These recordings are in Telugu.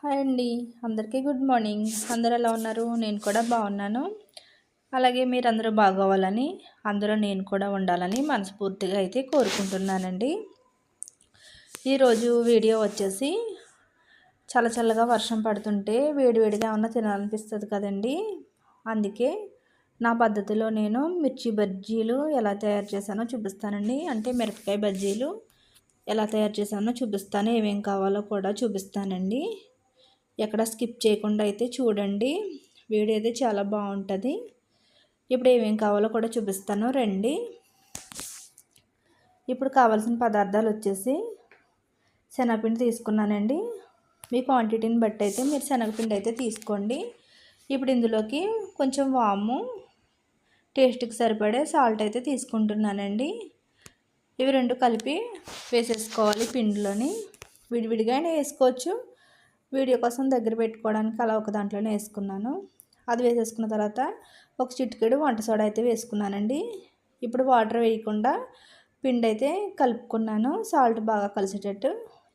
హాయ్ అండి. అందరికీ గుడ్ మార్నింగ్. అందరూ ఎలా ఉన్నారు? నేను కూడా బాగున్నాను. అలాగే మీరందరూ బాగోవాలని, అందులో నేను కూడా ఉండాలని మనస్ఫూర్తిగా అయితే కోరుకుంటున్నానండి. ఈరోజు వీడియో వచ్చేసి చల్లగా వర్షం పడుతుంటే వేడివేడిగా ఏమన్నా తినాలనిపిస్తుంది కదండి. అందుకే నా పద్ధతిలో నేను మిర్చి బజ్జీలు ఎలా తయారు చేశానో చూపిస్తానండి. అంటే మిరపకాయ బజ్జీలు ఎలా తయారు చేశానో చూపిస్తాను. ఏమేం కావాలో కూడా చూపిస్తానండి. ఎక్కడ స్కిప్ చేయకుండా అయితే చూడండి. వీడియో అయితే చాలా బాగుంటుంది. ఇప్పుడు ఏమేం కావాలో కూడా చూపిస్తాను రండి. ఇప్పుడు కావాల్సిన పదార్థాలు వచ్చేసి శనగపిండి తీసుకున్నానండి. మీ క్వాంటిటీని బట్టి అయితే మీరు శనగపిండి అయితే తీసుకోండి. ఇప్పుడు ఇందులోకి కొంచెం వాము, టేస్ట్కి సరిపడే సాల్ట్ అయితే తీసుకుంటున్నానండి. ఇవి రెండు కలిపి వేసేసుకోవాలి పిండిలోని. విడివిడిగా అయినా వేసుకోవచ్చు. వీడియో కోసం దగ్గర పెట్టుకోవడానికి అలా ఒక దాంట్లోనే వేసుకున్నాను. అది వేసేసుకున్న తర్వాత ఒక చిటికెడు వంట సోడా అయితే వేసుకున్నానండి. ఇప్పుడు వాటర్ వేయకుండా పిండి అయితే కలుపుకున్నాను, సాల్ట్ బాగా కలిసేటట్టు.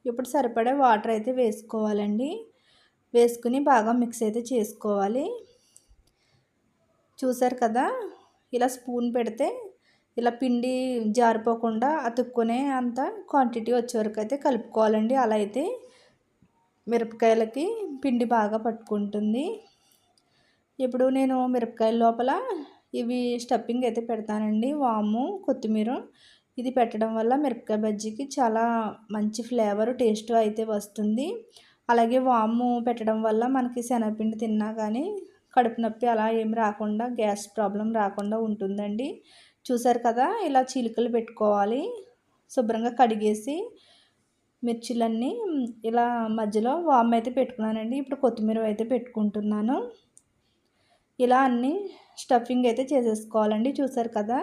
ఇప్పుడు సరిపడే వాటర్ అయితే వేసుకోవాలండి. వేసుకుని బాగా మిక్స్ అయితే చేసుకోవాలి. చూసారు కదా, ఇలా స్పూన్ పెడితే ఇలా పిండి జారిపోకుండా అతుక్కునే అంత క్వాంటిటీ వచ్చే వరకు అయితే కలుపుకోవాలండి. అలా అయితే మిరపకాయలకి పిండి బాగా పట్టుకుంటుంది. ఇప్పుడు నేను మిరపకాయల లోపల ఇవి స్టఫింగ్ అయితే పెడతానండి. వాము, కొత్తిమీర ఇది పెట్టడం వల్ల మిరపకాయ బజ్జీకి చాలా మంచి ఫ్లేవర్, టేస్ట్ అయితే వస్తుంది. అలాగే వాము పెట్టడం వల్ల మనకి శనగపిండి తిన్నా కానీ కడుపు నొప్పి అలా ఏం రాకుండా, గ్యాస్ ప్రాబ్లం రాకుండా ఉంటుందండి. చూసారు కదా, ఇలా చీలికలు పెట్టుకోవాలి. శుభ్రంగా కడిగేసి మిర్చిలన్నీ ఇలా మధ్యలో వాము అయితే పెట్టుకున్నానండి. ఇప్పుడు కొత్తిమీర అయితే పెట్టుకుంటున్నాను. ఇలా అన్నీ స్టఫింగ్ అయితే చేసేసుకోవాలండి. చూసారు కదా,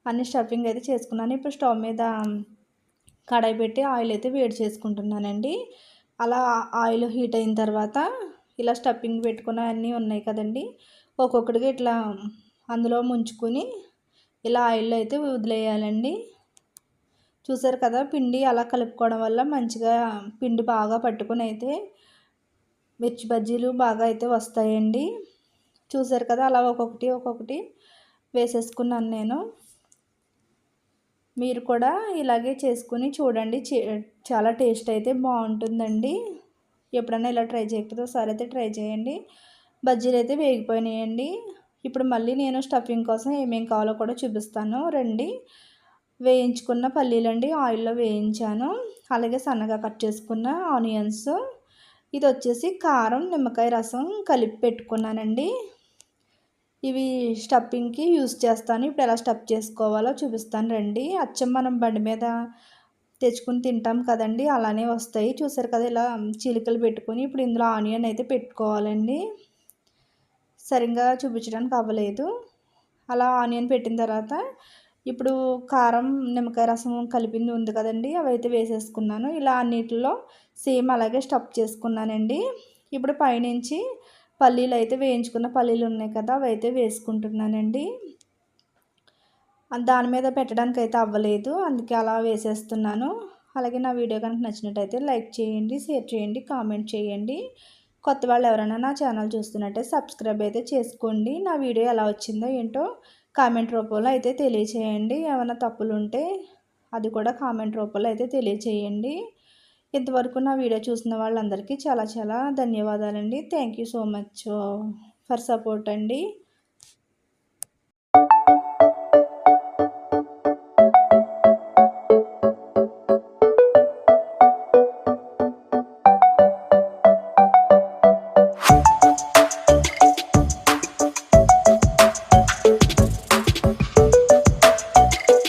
అన్ని స్టఫింగ్ అయితే చేసుకున్నాను. ఇప్పుడు స్టవ్ మీద కడాయి పెట్టి ఆయిల్ అయితే వేడి చేసుకుంటున్నానండి. అలా ఆయిల్ హీట్ అయిన తర్వాత ఇలా స్టఫింగ్ పెట్టుకున్న అన్నీ ఉన్నాయి కదండి, ఒక్కొక్కటిగా ఇట్లా అందులో ముంచుకొని ఇలా ఆయిల్లో అయితే వదిలేయాలండి. చూసారు కదా, పిండి అలా కలుపుకోవడం వల్ల మంచిగా పిండి బాగా పట్టుకొని అయితే మిర్చి బజ్జీలు బాగా అయితే వస్తాయండి. చూసారు కదా, అలా ఒక్కొక్కటి వేసేసుకున్నాను నేను. మీరు కూడా ఇలాగే చేసుకుని చూడండి. చాలా టేస్ట్ అయితే బాగుంటుందండి. ఎప్పుడైనా ఇలా ట్రై చేయకపోతే ఒకసారి అయితే ట్రై చేయండి. బజ్జీలు అయితే వేగిపోయినాయండి. ఇప్పుడు మళ్ళీ నేను స్టఫింగ్ కోసం ఏమేం కావాలో కూడా చూపిస్తాను రండి. వేయించుకున్న పల్లీలండి, ఆయిల్లో వేయించాను. అలాగే సన్నగా కట్ చేసుకున్న ఆనియన్స్, ఇది వచ్చేసి కారం, నిమ్మకాయ రసం కలిపి పెట్టుకున్నానండి. ఇవి స్టఫింగ్కి యూస్ చేస్తాను. ఇప్పుడు ఎలా స్టఫ్ చేసుకోవాలో చూపిస్తాను రండి. అచ్చం మనం బండి మీద తెచ్చుకుని తింటాం కదండి, అలానే వస్తాయి. చూసారు కదా, ఇలా చీలికలు పెట్టుకొని ఇప్పుడు ఇందులో ఆనియన్ అయితే పెట్టుకోవాలండి. సరిగ్గా చూపించడానికి అవ్వలేదు. అలా ఆనియన్ పెట్టిన తర్వాత ఇప్పుడు కారం, నిమ్మకాయ రసం కలిపింది ఉంది కదండి, అవైతే వేసేసుకున్నాను. ఇలా అన్నిటిలో సేమ్ అలాగే స్టఫ్ చేసుకున్నానండి. ఇప్పుడు పైనుంచి పల్లీలు అయితే వేయించుకున్న పల్లీలు ఉన్నాయి కదా, అవైతే వేసుకుంటున్నానండి. దాని మీద పెట్టడానికి అయితే అవ్వలేదు, అందుకే అలా వేసేస్తున్నాను. అలాగే నా వీడియో కనుక నచ్చినట్టయితే లైక్ చేయండి, షేర్ చేయండి, కామెంట్ చేయండి. కొత్త వాళ్ళు ఎవరైనా నా ఛానల్ చూస్తున్నట్టే సబ్స్క్రైబ్ అయితే చేసుకోండి. నా వీడియో ఎలా వచ్చిందో ఏంటో కామెంట్ రూపంలో అయితే తెలియచేయండి. ఏమైనా తప్పులు ఉంటే అది కూడా కామెంట్ రూపంలో అయితే తెలియచేయండి. ఇంతవరకు నా వీడియో చూసిన వాళ్ళందరికీ చాలా ధన్యవాదాలండి. Thank you so much for support అండి.